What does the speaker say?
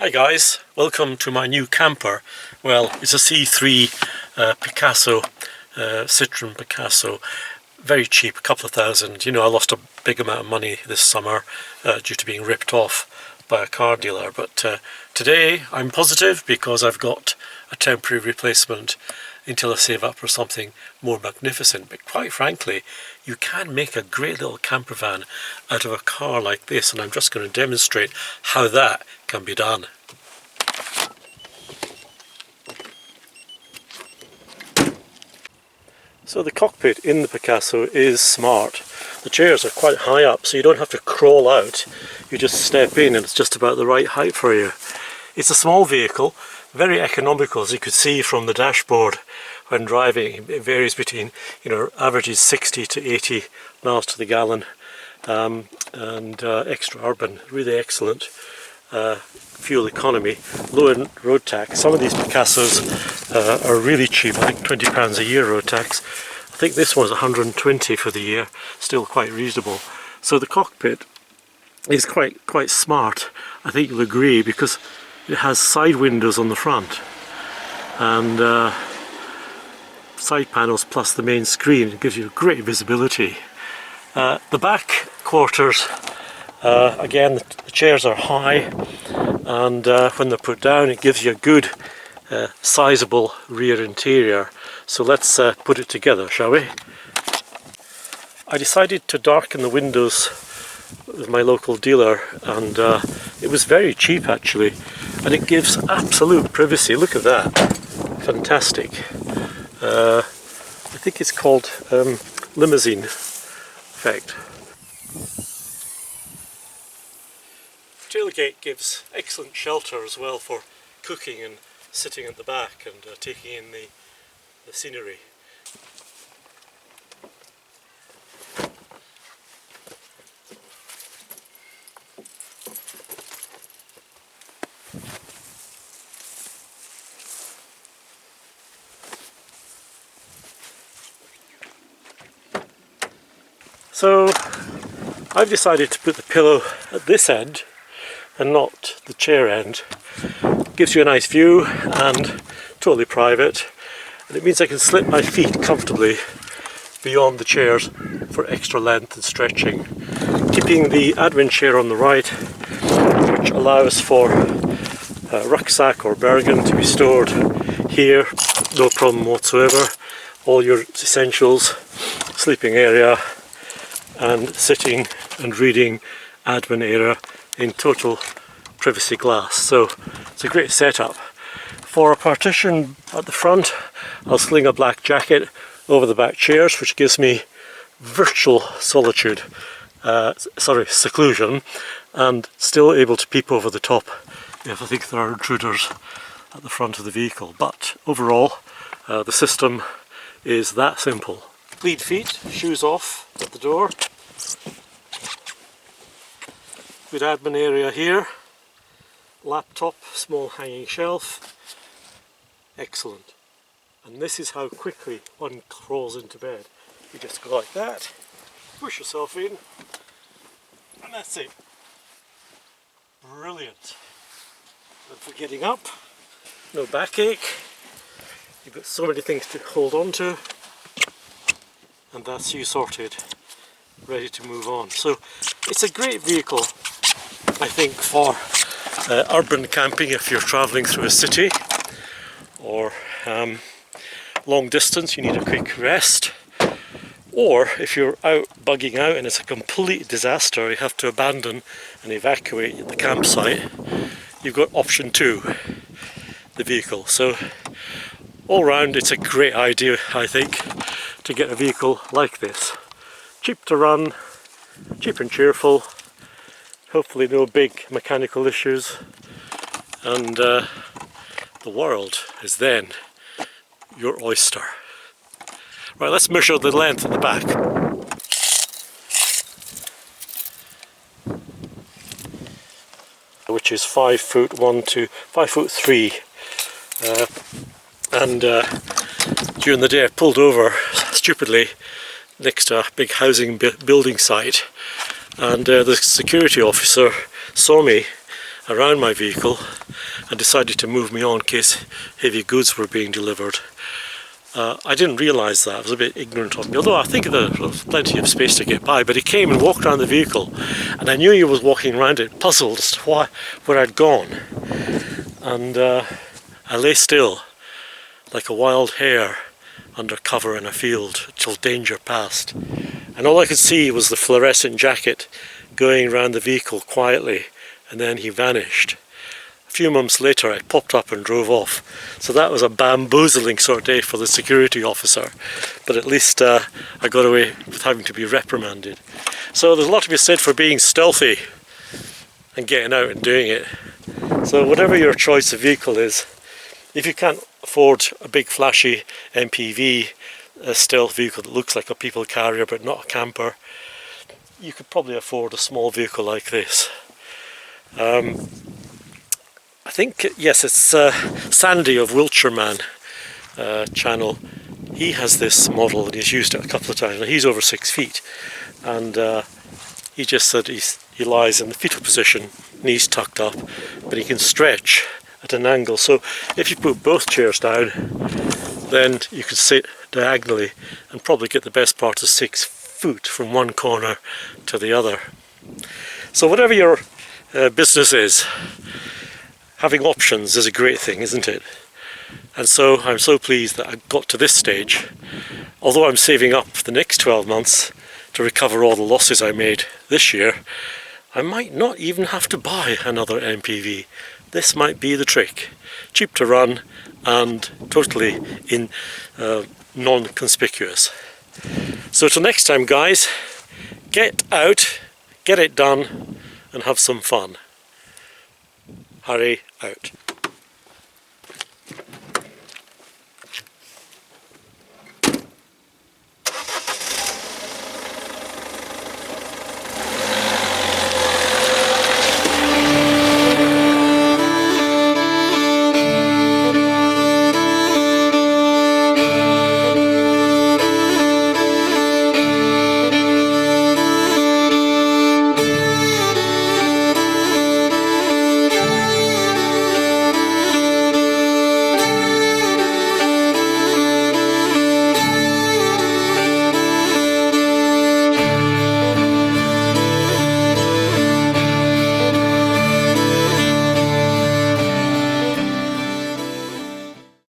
Hi guys, welcome to my new camper. Well, it's a C3 Picasso, Citroen Picasso. Very cheap, a couple of thousand. You know, I lost a big amount of money this summer due to being ripped off by a car dealer. But today I'm positive because I've got a temporary replacement until I save up for something more magnificent. But quite frankly, you can make a great little camper van out of a car like this, and I'm just going to demonstrate how that can be done. So the cockpit in the Picasso is smart. The chairs are quite high up, so you don't have to crawl out. You just step in and it's just about the right height for you. It's a small vehicle, very economical, as you could see from the dashboard when driving. It varies between, averages 60 to 80 miles to the gallon, and extra urban, really excellent fuel economy, low in road tax. Some of these Picassos are really cheap, I think £20 a year road tax. I think this one's 120 for the year, still quite reasonable. So the cockpit is quite smart, I think you'll agree, because it has side windows on the front and side panels plus the main screen. It gives you great visibility. The back quarters, again, the chairs are high, and when they're put down it gives you a good sizable rear interior. So let's put it together, shall we? I decided to darken the windows with my local dealer, and it was very cheap actually, and it gives absolute privacy. Look at that, fantastic. I think it's called limousine effect. Tailgate gives excellent shelter as well for cooking and sitting at the back and taking in the scenery. So I've decided to put the pillow at this end and not the chair end. Gives you a nice view and totally private, and it means I can slip my feet comfortably beyond the chairs for extra length and stretching. Keeping the admin chair on the right, which allows for a rucksack or bergen to be stored here, no problem whatsoever. All your essentials, sleeping area and sitting and reading admin area in total privacy glass. So it's a great setup. For a partition at the front, I'll sling a black jacket over the back chairs, which gives me virtual solitude, seclusion, and still able to peep over the top if I think there are intruders at the front of the vehicle. But overall, the system is that simple. Lead feet, shoes off at the door. Good admin area here. Laptop, small hanging shelf. Excellent. And this is how quickly one crawls into bed. You just go like that, push yourself in, and that's it. Brilliant. And for getting up, no backache. You've got so many things to hold on to, and that's you sorted, ready to move on. So it's a great vehicle, I think, for urban camping if you're travelling through a city, or long distance, you need a quick rest, or if you're out bugging out and it's a complete disaster, you have to abandon and evacuate the campsite, you've got option 2, the vehicle. So all round it's a great idea, I think, to get a vehicle like this. Cheap to run, cheap and cheerful, hopefully no big mechanical issues, and the world is then your oyster. Right, let's measure the length at the back. Which is 5 foot 1 to 5 foot 3, and during the day I pulled over stupidly next to a big housing building site, and the security officer saw me around my vehicle and decided to move me on in case heavy goods were being delivered. I didn't realise that. I was a bit ignorant of me, although I think there was plenty of space to get by. But he came and walked around the vehicle, and I knew he was walking around it, puzzled as to where I'd gone. And I lay still, like a wild hare under cover in a field, till danger passed. And all I could see was the fluorescent jacket going around the vehicle quietly, and then he vanished. A few months later I popped up and drove off. So that was a bamboozling sort of day for the security officer, but at least I got away with having to be reprimanded. So there's a lot to be said for being stealthy and getting out and doing it. So whatever your choice of vehicle is, if you can't afford a big flashy MPV, a stealth vehicle that looks like a people carrier but not a camper, you could probably afford a small vehicle like this. I think, yes, it's Sandy of Wiltshire Man channel. He has this model and he's used it a couple of times. Now, he's over 6 feet, and he just said he lies in the fetal position, knees tucked up, but he can stretch at an angle. So if you put both chairs down, then you can sit diagonally and probably get the best part of 6 foot from one corner to the other. So whatever your business is, having options is a great thing, isn't it? And so I'm so pleased that I got to this stage. Although I'm saving up the next 12 months to recover all the losses I made this year, I might not even have to buy another MPV. This might be the trick. Cheap to run and totally non-conspicuous. So till next time, guys, get out, get it done, and have some fun. Harry out.